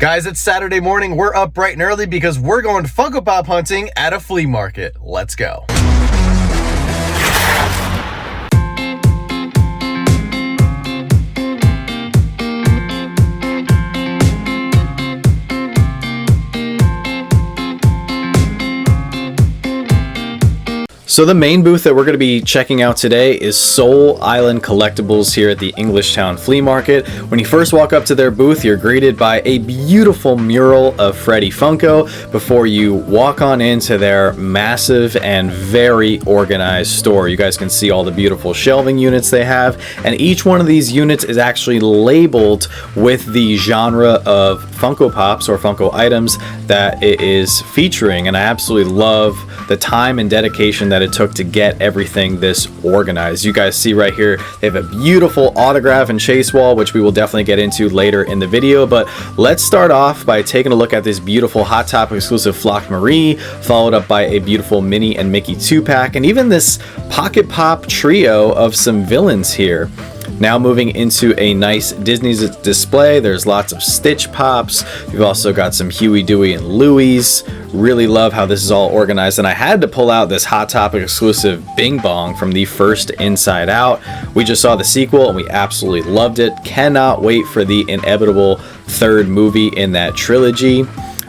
Guys, it's Saturday morning. We're up bright and early because we're going Funko Pop hunting at a flea market. Let's go. So the main booth that we're going to be checking out today is Soul Island Collectibles here at the Englishtown Flea Market. When you first walk up to their booth, you're greeted by a beautiful mural of Freddy Funko before you walk on into their massive and very organized store. You guys can see all the beautiful shelving units they have, and each one of these units is actually labeled with the genre of Funko Pops or Funko items that it is featuring, and I absolutely love the time and dedication that it took to get everything this organized. You guys see right here, they have a beautiful autograph and chase wall, which we will definitely get into later in the video, but let's start off by taking a look at this beautiful Hot Topic exclusive Flock Marie, followed up by a beautiful Minnie and Mickey 2-pack, and even this Pocket Pop trio of some villains here. Now moving into a nice Disney display, there's lots of Stitch Pops. You've also got some Huey, Dewey, and Louie's. Really love how this is all organized, and I had to pull out this Hot Topic exclusive Bing Bong from the first Inside Out. We just saw the sequel and we absolutely loved it. Cannot wait for the inevitable third movie in that trilogy.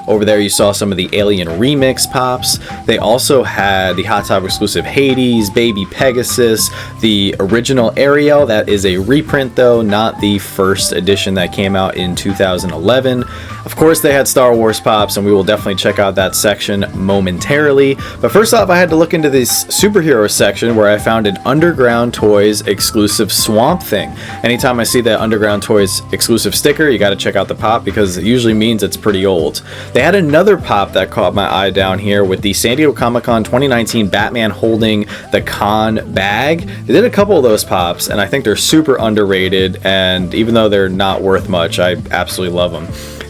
Over there you saw some of the Alien Remix Pops. They also had the Hot Topic exclusive Hades, Baby Pegasus, the original Ariel. That is a reprint though, not the first edition that came out in 2011. Of course they had Star Wars Pops, and we will definitely check out that section momentarily. But first off, I had to look into this superhero section where I found an Underground Toys exclusive Swamp Thing. Anytime I see that Underground Toys exclusive sticker, you got to check out the pop because it usually means it's pretty old. They had another pop that caught my eye down here with the San Diego Comic-Con 2019 Batman holding the con bag. They did a couple of those pops, and I think they're super underrated, and even though they're not worth much, I absolutely love them.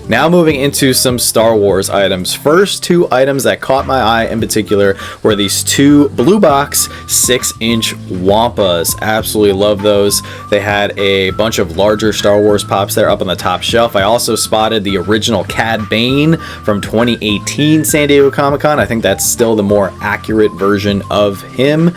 Now moving into some Star Wars items. First two items that caught my eye in particular were these two blue box 6-inch Wampas. Absolutely love those. They had a bunch of larger Star Wars pops there up on the top shelf. I also spotted the original Cad Bane from 2018 San Diego Comic-Con. I think that's still the more accurate version of him.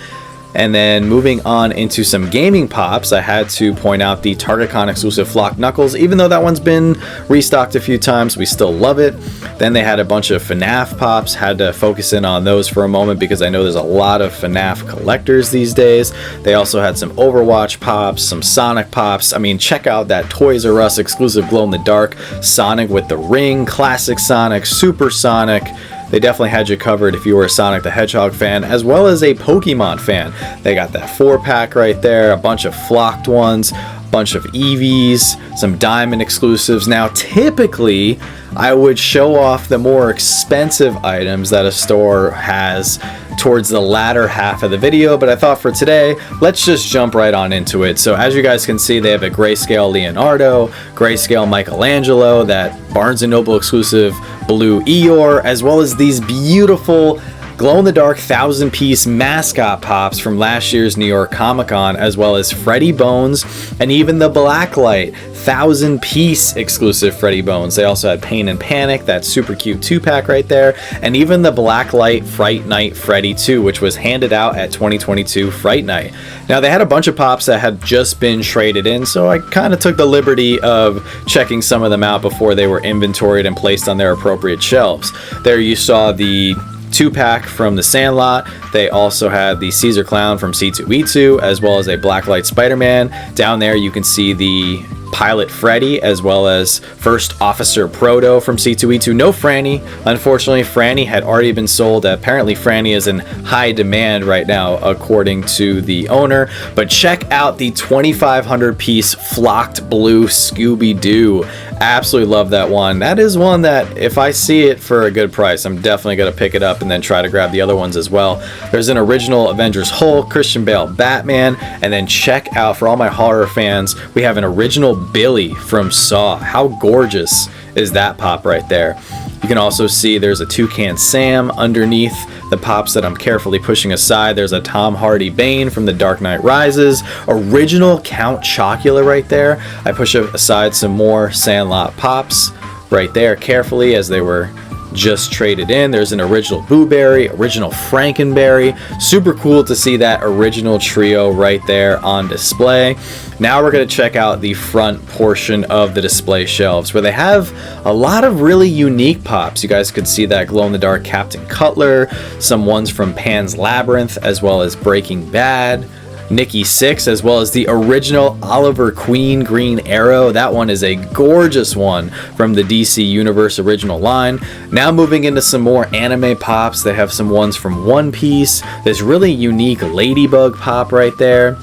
And then moving on into some gaming pops, I had to point out the TargetCon exclusive Flock Knuckles. Even though that one's been restocked a few times, we still love it. Then they had a bunch of FNAF pops. Had to focus in on those for a moment because I know there's a lot of FNAF collectors these days. They also had some Overwatch pops, some Sonic pops. I mean, check out that Toys R Us exclusive glow-in-the-dark Sonic with the ring, classic Sonic, Super Sonic. They definitely had you covered if you were a Sonic the Hedgehog fan, as well as a Pokemon fan. They got that 4-pack right there, a bunch of flocked ones, a bunch of Eevees, some Diamond exclusives. Now, typically, I would show off the more expensive items that a store has towards the latter half of the video, but I thought for today, let's just jump right on into it. So as you guys can see, they have a grayscale Leonardo, grayscale Michelangelo, that Barnes & Noble exclusive blue Eeyore, as well as these beautiful glow-in-the-dark 1,000-piece mascot pops from last year's New York Comic-Con, as well as Freddy Bones, and even the Blacklight 1,000-piece exclusive Freddy Bones. They also had Pain and Panic, that super cute 2-pack right there, and even the Blacklight Fright Night Freddy 2, which was handed out at 2022 Fright Night. Now, they had a bunch of pops that had just been traded in, so I kind of took the liberty of checking some of them out before they were inventoried and placed on their appropriate shelves. There you saw the 2-pack from the Sandlot. They also had the Caesar Clown from C2E2, as well as a Blacklight Spider-Man. Down there you can see the Pilot Freddy, as well as First Officer Proto from C2E2. No Franny. Unfortunately, Franny had already been sold. Apparently, Franny is in high demand right now, according to the owner. But check out the 2,500-piece flocked blue Scooby-Doo. Absolutely love that one. That is one that, if I see it for a good price, I'm definitely going to pick it up and then try to grab the other ones as well. There's an original Avengers Hulk, Christian Bale Batman, and then check out, for all my horror fans, we have an original Billy from Saw. How gorgeous is that pop right there? You can also see there's a Toucan Sam underneath the pops that I'm carefully pushing aside. There's a Tom Hardy Bane from The Dark Knight Rises. Original Count Chocula right there. I push aside some more Sandlot pops. right there carefully as they were just traded in. There's an original Boo Berry, original Frankenberry. Super cool to see that original trio right there on display. Now we're going to check out the front portion of the display shelves where they have a lot of really unique pops. You guys could see that glow-in-the-dark Captain Cutler, some ones from Pan's Labyrinth, as well as Breaking Bad, Nikki 6, as well as the original Oliver Queen Green Arrow. That one is a gorgeous one from the DC Universe original line. Now moving into some more anime pops, they have some ones from One Piece, this really unique Ladybug pop right there.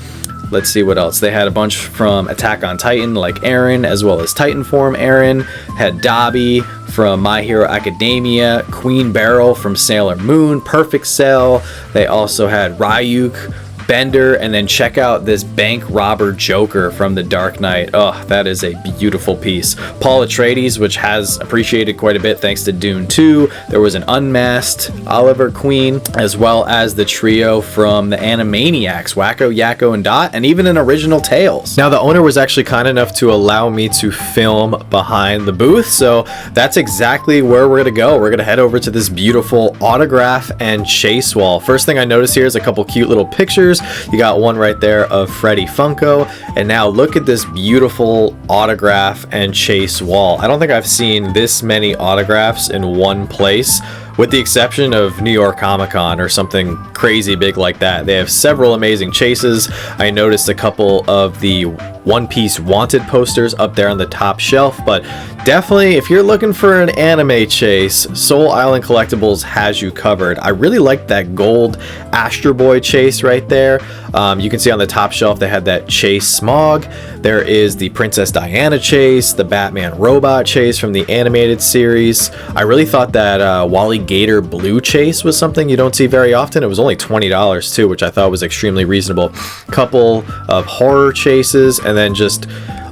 Let's see what else. They had a bunch from Attack on Titan like Eren, as well as Titanform Eren. Had Dobby from My Hero Academia, Queen Beryl from Sailor Moon, Perfect Cell. They also had Ryuk, Bender, and then check out this bank robber Joker from the Dark Knight. Oh, that is a beautiful piece. Paul Atreides, which has appreciated quite a bit thanks to Dune 2. There was an unmasked Oliver Queen, as well as the trio from the Animaniacs, Wacko, Yakko, and Dot, and even an original Tails. Now, the owner was actually kind enough to allow me to film behind the booth, so that's exactly where we're gonna go. We're gonna head over to this beautiful autograph and chase wall. First thing I noticed here is a couple cute little pictures. You got one right there of Freddy Funko, and now look at this beautiful autograph and chase wall. I don't think I've seen this many autographs in one place, with the exception of New York Comic-Con or something crazy big like that. They have several amazing chases. I noticed a couple of the One Piece Wanted posters up there on the top shelf, but definitely if you're looking for an anime chase, Soul Island Collectibles has you covered. I really like that gold Astro Boy chase right there. You can see on the top shelf they had that chase Smog. There is the Princess Diana chase, the Batman robot chase from the animated series. I really thought that Wally Gator blue chase was something you don't see very often. It was only $20 too, which I thought was extremely reasonable. Couple of horror chases, and then just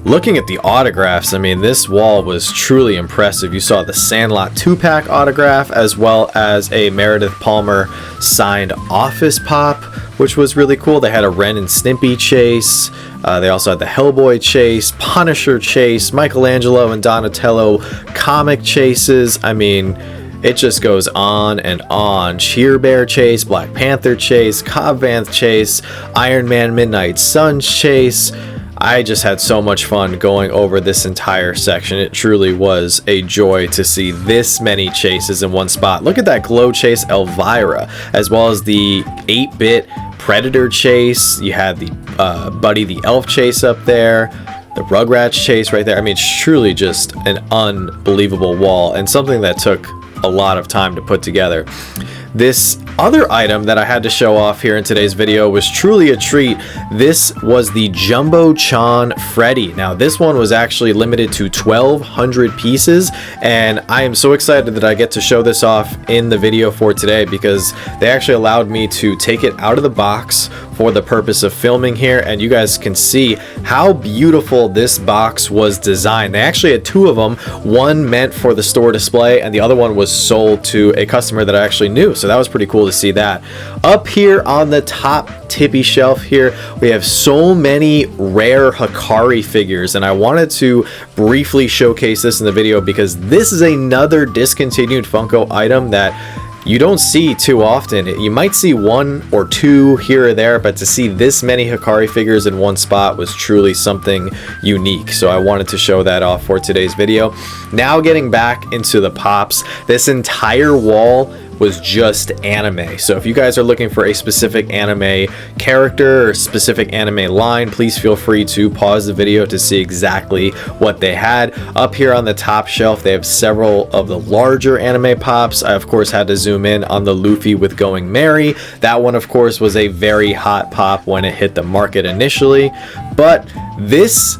looking at the autographs, I mean, this wall was truly impressive. You saw the Sandlot 2-pack autograph, as well as a Meredith Palmer signed Office Pop, which was really cool. They had a Ren and Stimpy chase. They also had the Hellboy chase, Punisher chase, Michelangelo and Donatello comic chases. I mean, it just goes on and on. Cheer Bear chase, Black Panther chase, Cobb Vanth chase, Iron Man Midnight Suns chase. I just had so much fun going over this entire section. It truly was a joy to see this many chases in one spot. Look at that Glow Chase Elvira, as well as the 8-bit Predator chase. You had the Buddy the Elf chase up there, the Rugrats chase right there. I mean, it's truly just an unbelievable wall, and something that took a lot of time to put together. This other item that I had to show off here in today's video was truly a treat. This was the Jumbo Chan Freddy. Now, this one was actually limited to 1,200 pieces, and I am so excited that I get to show this off in the video for today, because they actually allowed me to take it out of the box for the purpose of filming here, and you guys can see how beautiful this box was designed. They actually had two of them, one meant for the store display and the other one was sold to a customer that I actually knew, so that was pretty cool to see that. Up here on the top tippy shelf here, we have so many rare Hikari figures, and I wanted to briefly showcase this in the video because this is another discontinued Funko item that you don't see too often. You might see one or two here or there, but to see this many Hikari figures in one spot was truly something unique. So I wanted to show that off for today's video. Now getting back into the pops, this entire wall was just anime. So if you guys are looking for a specific anime character or specific anime line, please feel free to pause the video to see exactly what they had. Up here on the top shelf, they have several of the larger anime pops. I of course had to zoom in on the Luffy with Going Merry. That one of course was a very hot pop when it hit the market initially, but this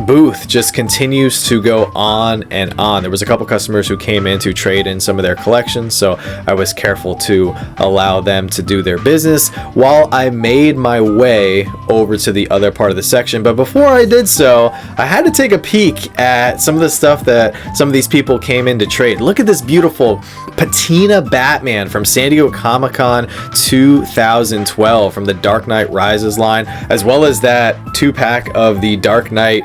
booth just continues to go on and on. There was a couple customers who came in to trade in some of their collections, so I was careful to allow them to do their business while I made my way over to the other part of the section. But before I did so, I had to take a peek at some of the stuff that some of these people came in to trade. Look at this beautiful Patina Batman from San Diego Comic-Con 2012 from the Dark Knight Rises line, as well as that 2-pack of the Dark Knight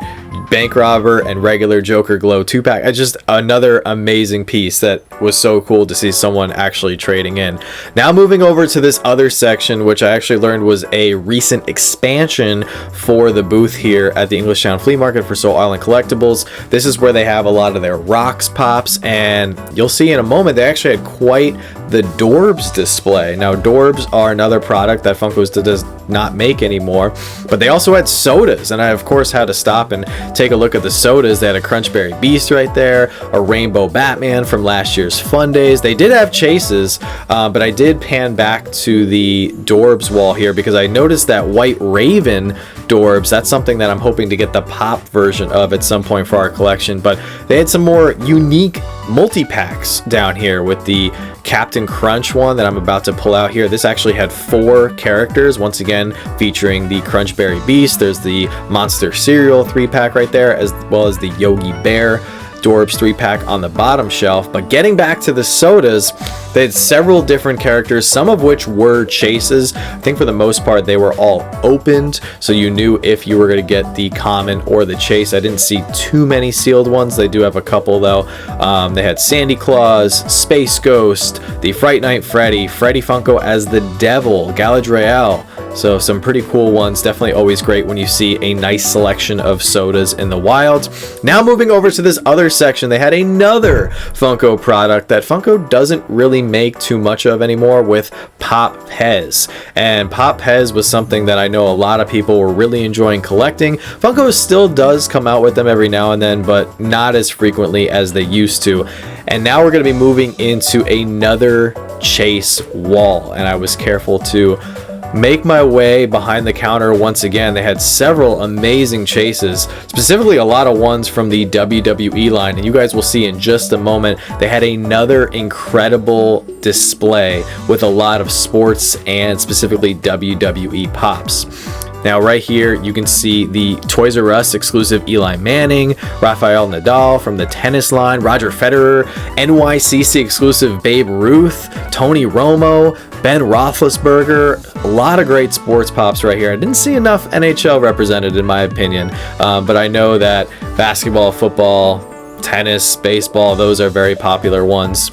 Bank Robber and regular Joker Glow 2-pack. It's just another amazing piece that was so cool to see someone actually trading in. Now moving over to this other section, which I actually learned was a recent expansion for the booth here at the Englishtown Flea Market for Soul Island Collectibles. This is where they have a lot of their rocks pops, and you'll see in a moment they actually had quite the Dorbs display. Now Dorbs are another product that Funko does not make anymore, but they also had sodas, and I of course had to stop and take a look at the sodas. They had a Crunchberry Beast right there, a Rainbow Batman from last year's Fun Days. They did have chases, but I did pan back to the Dorbs wall here because I noticed that White Raven Dorbs. That's something that I'm hoping to get the pop version of at some point for our collection, but they had some more unique multi-packs down here with the Captain Crunch one that I'm about to pull out here. This actually had 4 characters, once again featuring the Crunchberry Beast. There's the Monster Cereal 3-pack right there, as well as the Yogi Bear Dorbs 3-pack on the bottom shelf. But getting back to the sodas, they had several different characters, some of which were chases. I think for the most part they were all opened, so you knew if you were going to get the common or the chase. I didn't see too many sealed ones. They do have a couple though. They had Sandy Claus, Space Ghost, the Fright Night Freddy, Freddy Funko as the Devil, Galadriel. So some pretty cool ones. Definitely always great when you see a nice selection of sodas in the wild. Now moving over to this other section, they had another Funko product that Funko doesn't really make too much of anymore, with Pop Pez. And Pop Pez was something that I know a lot of people were really enjoying collecting. Funko still does come out with them every now and then, but not as frequently as they used to. And now we're going to be moving into another chase wall, and I was careful to make my way behind the counter once again. They had several amazing chases, specifically a lot of ones from the WWE line, and you guys will see in just a moment. They had another incredible display with a lot of sports and specifically WWE pops. Now right here you can see the Toys R Us exclusive Eli Manning, Rafael Nadal from the tennis line, Roger Federer, NYCC exclusive Babe Ruth, Tony Romo, Ben Roethlisberger. A lot of great sports pops right here. I didn't see enough NHL represented in my opinion, but I know that basketball, football, tennis, baseball, those are very popular ones.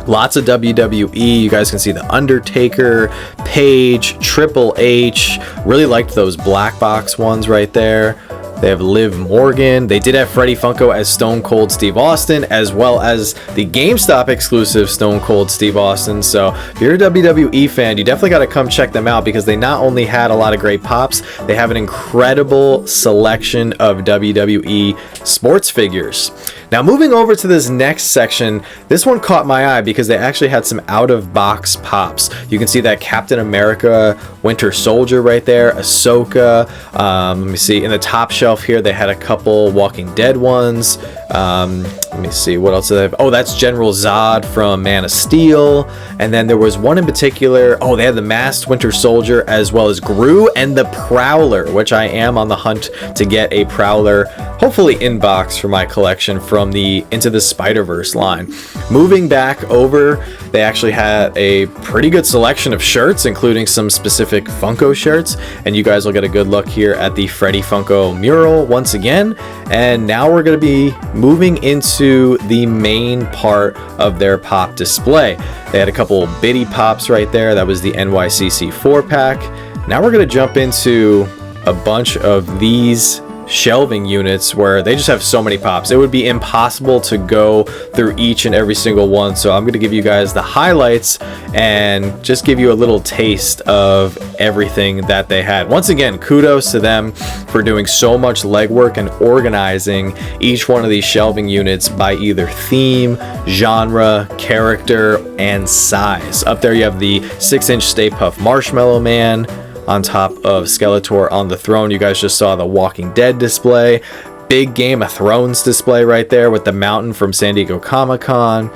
Lots of WWE. You guys can see The Undertaker, Paige, Triple H. Really liked those black box ones right there. They have Liv Morgan. They did have Freddie Funko as Stone Cold Steve Austin, as well as the GameStop exclusive Stone Cold Steve Austin. So if you're a WWE fan, you definitely got to come check them out, because they not only had a lot of great pops, they have an incredible selection of WWE sports figures. Now moving over to this next section, this one caught my eye because they actually had some out-of-box pops. You can see that Captain America Winter Soldier right there, Ahsoka. Let me see, in the top shelf here they had a couple Walking Dead ones. Let me see, what else do they have? Oh, that's General Zod from Man of Steel. And then there was one in particular, oh, they had the Masked Winter Soldier, as well as Gru and the Prowler, which I am on the hunt to get a Prowler, hopefully in box, for my collection from the Into the Spider-Verse line. Moving back over, they actually had a pretty good selection of shirts, including some specific Funko shirts, and you guys will get a good look here at the Freddy Funko mural once again. And now we're going to be moving into the main part of their pop display. They had a couple bitty pops right there. That was the NYCC 4-pack. Now we're going to jump into a bunch of these shelving units where they just have so many pops. It would be impossible to go through each and every single one, so I'm going to give you guys the highlights and just give you a little taste of everything that they had. Once again, kudos to them for doing so much legwork and organizing each one of these shelving units by either theme, genre, character, and size. Up there you have the 6-inch Stay Puft Marshmallow Man on top of Skeletor on the throne. You guys just saw the Walking Dead display. Big Game of Thrones display right there with the mountain from San Diego Comic-Con.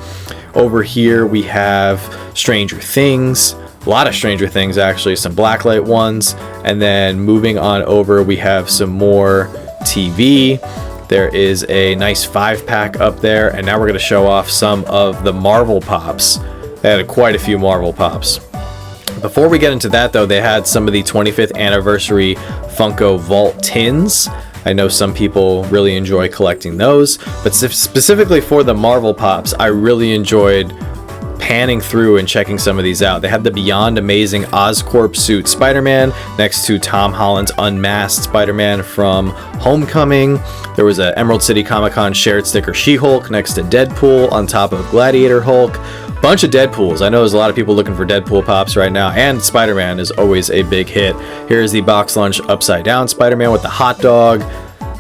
Over here we have Stranger Things. A lot of Stranger Things actually, some blacklight ones. And then moving on over, we have some more TV. There is a nice 5-pack up there, and now we're going to show off some of the Marvel pops. They had quite a few Marvel pops. Before we get into that though, they had some of the 25th anniversary Funko Vault tins. I know some people really enjoy collecting those, but specifically for the Marvel Pops, I really enjoyed panning through and checking some of these out. They had the Beyond Amazing Oscorp suit Spider-Man next to Tom Holland's unmasked Spider-Man from Homecoming. There was a Emerald City Comic-Con shared sticker She-Hulk next to Deadpool on top of Gladiator Hulk. Bunch of Deadpools. I know there's a lot of people looking for Deadpool Pops right now, and Spider-Man is always a big hit. Here's the Box Lunch Upside Down Spider-Man with the hot dog.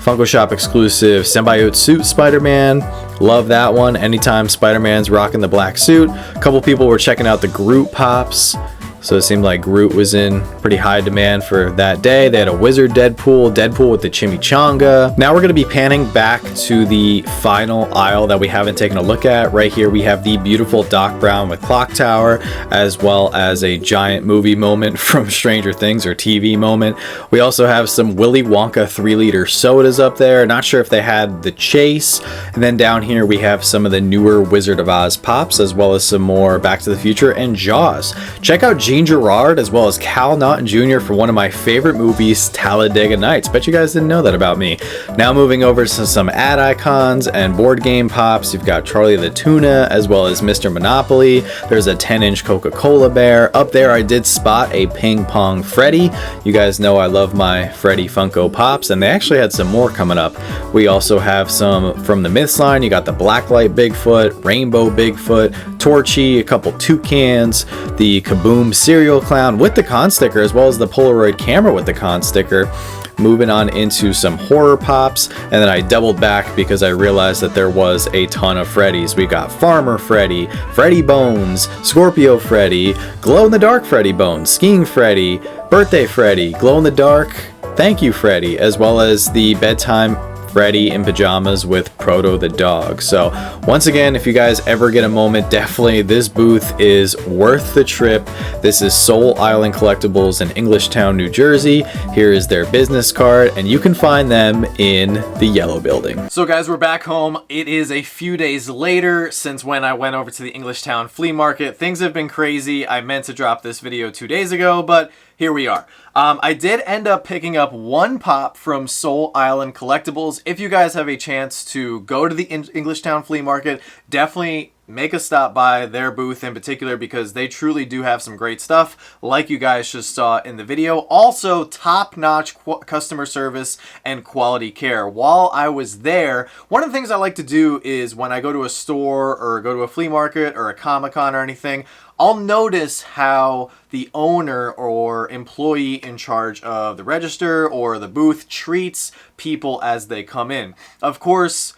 Funko Shop exclusive symbiote suit Spider-Man. Love that one. Anytime Spider-Man's rocking the black suit. A couple people were checking out the Groot Pops. So it seemed like Groot was in pretty high demand for that day. They had a Wizard Deadpool with the chimichanga. Now we're going to be panning back to the final aisle that we haven't taken a look at. Right here we have the beautiful Doc Brown with Clock Tower, as well as a giant movie moment from Stranger Things, or TV moment. We also have some Willy Wonka 3-liter sodas up there. Not sure if they had the Chase. And then down here we have some of the newer Wizard of Oz Pops, as well as some more Back to the Future and Jaws. Check out Gene Gerard as well as Cal Naughton Jr. for one of my favorite movies, Talladega Nights. Bet you guys didn't know that about me. Now moving over to some ad icons and board game pops. You've got Charlie the Tuna as well as Mr. Monopoly. There's a 10-inch Coca-Cola bear. Up there I did spot a Ping Pong Freddy. You guys know I love my Freddy Funko Pops, and they actually had some more coming up. We also have some from the Myths line. You got the Blacklight Bigfoot, Rainbow Bigfoot, Torchy, a couple toucans, the Kaboom Cereal Clown with the con sticker, as well as the Polaroid camera with the con sticker. Moving on into some horror pops, and then I doubled back because I realized that there was a ton of Freddys. We got Farmer Freddy, Freddy Bones, Scorpio Freddy, Glow in the Dark Freddy Bones, Skiing Freddy, Birthday Freddy, Glow in the Dark, Thank You Freddy, as well as the Bedtime Freddy in pajamas with Proto the dog. So once again, if you guys ever get a moment, definitely this booth is worth the trip. This is Soul Island Collectibles in Englishtown, New Jersey. Here is their business card, and you can find them in the yellow building. So guys, we're back home. It is a few days later since when I went over to the Englishtown Flea Market. Things have been crazy. I meant to drop this video 2 days ago, but here we are. I did end up picking up one pop from Soul Island Collectibles. If you guys have a chance to go to the Englishtown Flea Market, definitely make a stop by their booth in particular, because they truly do have some great stuff like you guys just saw in the video. Also, top-notch customer service and quality care. While I was there, one of the things I like to do is when I go to a store or go to a flea market or a Comic-Con or anything, I'll notice how the owner or employee in charge of the register or the booth treats people as they come in. Of course,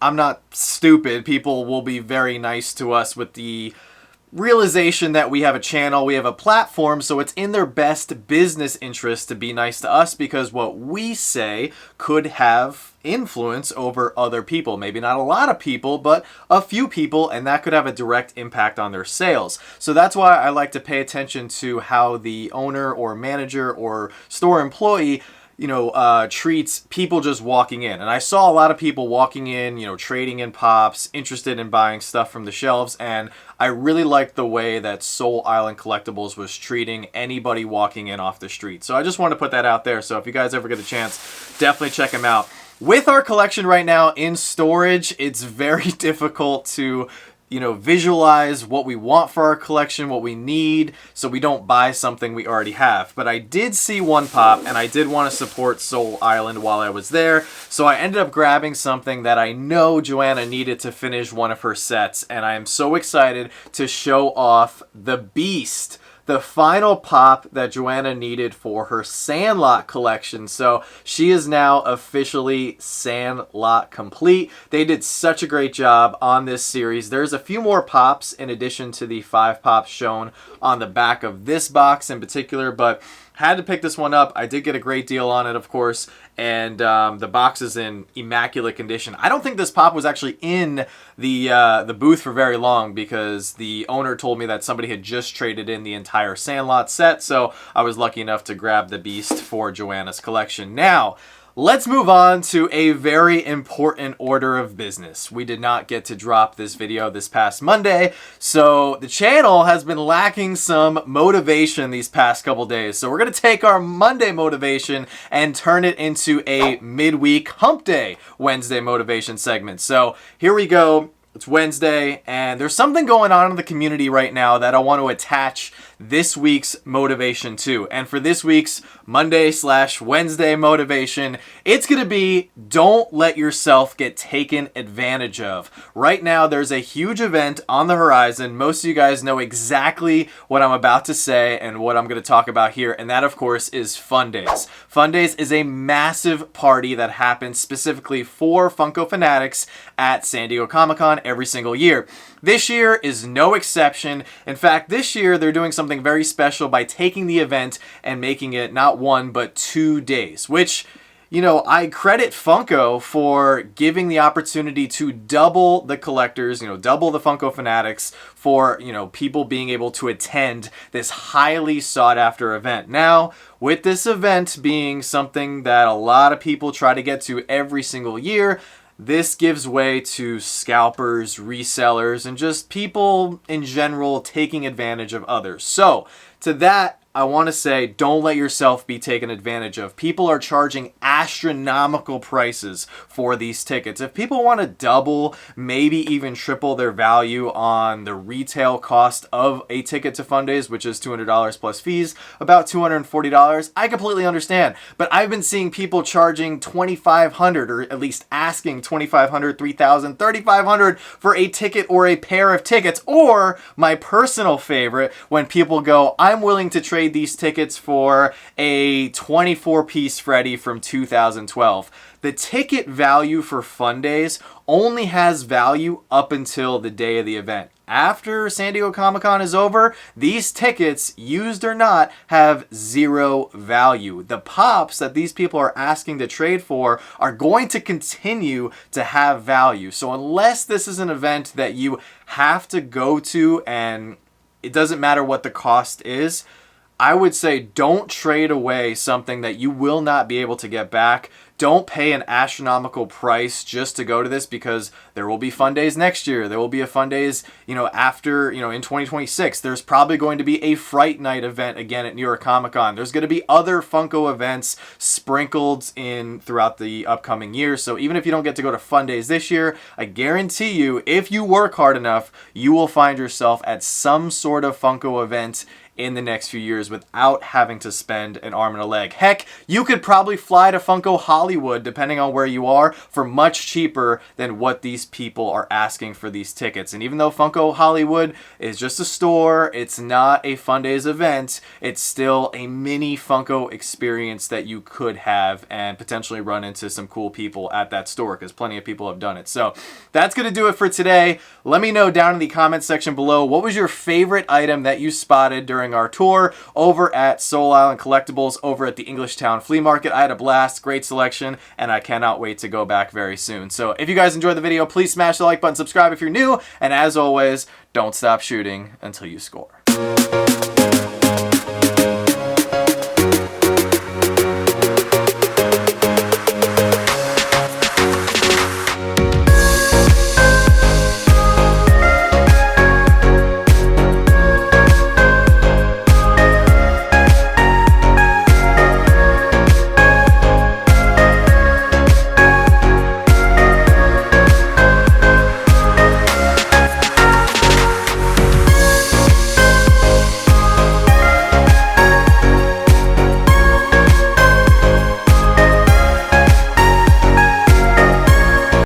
I'm not stupid. People will be very nice to us with the realization that we have a channel, we have a platform, so it's in their best business interest to be nice to us, because what we say could have influence over other people. Maybe not a lot of people, but a few people, and that could have a direct impact on their sales. So that's why I like to pay attention to how the owner or manager or store employee treats people just walking in. And I saw a lot of people walking in, trading in pops, interested in buying stuff from the shelves, and I really liked the way that Soul Island Collectibles was treating anybody walking in off the street. So I just want to put that out there. So if you guys ever get a chance, definitely check them out. With our collection right now in storage, it's very difficult to visualize what we want for our collection, what we need, so we don't buy something we already have. But I did see one pop, and I did want to support Soul Island while I was there, so I ended up grabbing something that I know Joanna needed to finish one of her sets, and I am so excited to show off the Beast, the final pop that Joanna needed for her Sandlot collection. So she is now officially Sandlot complete. They did such a great job on this series. There's a few more pops in addition to the 5 pops shown on the back of this box in particular, but had to pick this one up. I did get a great deal on it, of course, and the box is in immaculate condition. I don't think this pop was actually in the booth for very long, because the owner told me that somebody had just traded in the entire Sandlot set, so I was lucky enough to grab the Beast for Joanna's collection. Now, Let's move on to a very important order of business. We did not get to drop this video this past Monday, so the channel has been lacking some motivation these past couple days. So we're going to take our Monday motivation and turn it into a midweek hump day Wednesday motivation segment. So here we go. It's Wednesday, and there's something going on in the community right now that I want to attach this week's motivation to. And for this week's Monday/Wednesday motivation, it's going to be don't let yourself get taken advantage of. Right now, there's a huge event on the horizon. Most of you guys know exactly what I'm about to say and what I'm going to talk about here, and that, of course, is Fun Days. Fun Days is a massive party that happens specifically for Funko fanatics at San Diego Comic-Con every single year. This year is no exception. In fact, this year they're doing something very special by taking the event and making it not 1 but 2 days, which, you know, I credit Funko for giving the opportunity to double the collectors, double the Funko fanatics for, people being able to attend this highly sought after event. Now, with this event being something that a lot of people try to get to every single year, this gives way to scalpers, resellers, and just people in general taking advantage of others. So, to that, I want to say, don't let yourself be taken advantage of. People are charging astronomical prices for these tickets. If people want to double, maybe even triple their value on the retail cost of a ticket to Fun Days, which is $200 plus fees, about $240, I completely understand. But I've been seeing people charging $2,500, or at least asking $2,500, $3,000, $3,500 for a ticket or a pair of tickets. Or my personal favorite, when people go, I'm willing to trade these tickets for a 24-piece Freddy from 2012. The ticket value for Fun Days only has value up until the day of the event. After San Diego Comic-Con is over, these tickets, used or not, have zero value. The pops that these people are asking to trade for are going to continue to have value. So unless this is an event that you have to go to and it doesn't matter what the cost is, I would say don't trade away something that you will not be able to get back. Don't pay an astronomical price just to go to this, because there will be Fun Days next year. There will be a Fun Days, after, in 2026. There's probably going to be a Fright Night event again at New York Comic Con. There's going to be other Funko events sprinkled in throughout the upcoming year. So even if you don't get to go to Fun Days this year, I guarantee you, if you work hard enough, you will find yourself at some sort of Funko event in the next few years without having to spend an arm and a leg. Heck, you could probably fly to Funko Hollywood, depending on where you are, for much cheaper than what these people are asking for these tickets. And even though Funko Hollywood is just a store, it's not a Fun Days event, it's still a mini Funko experience that you could have and potentially run into some cool people at that store, because plenty of people have done it. So that's going to do it for today. Let me know down in the comments section below, what was your favorite item that you spotted during our tour over at Soul Island Collectibles over at the Englishtown Flea Market. I had a blast, great selection, and I cannot wait to go back very soon. So if you guys enjoyed the video, please smash the like button, subscribe if you're new, and as always, don't stop shooting until you score.